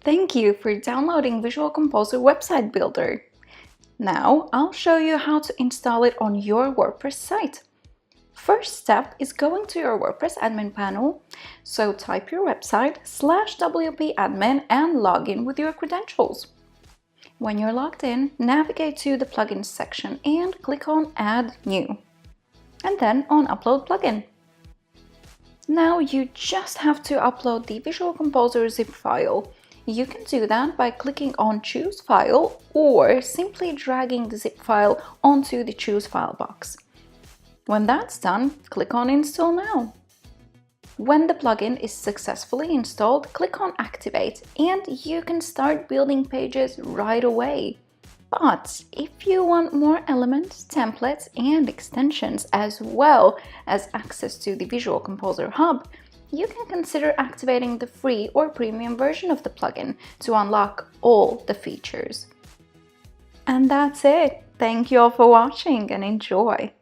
Thank you for downloading Visual Composer Website Builder. Now I'll show you how to install it on your WordPress site. First step is going to your WordPress admin panel, so type your website /wp admin and log in with your credentials. When you're logged in, navigate to the plugins section and click on Add New, and then on Upload Plugin. Now you just have to upload the Visual Composer zip file. You can do that by clicking on Choose File or simply dragging the zip file onto the Choose File box. When that's done, click on Install Now. When the plugin is successfully installed, click on Activate and you can start building pages right away. But if you want more elements, templates, and extensions, as well as access to the Visual Composer Hub, you can consider activating the free or premium version of the plugin to unlock all the features. And that's it. Thank you all for watching and enjoy!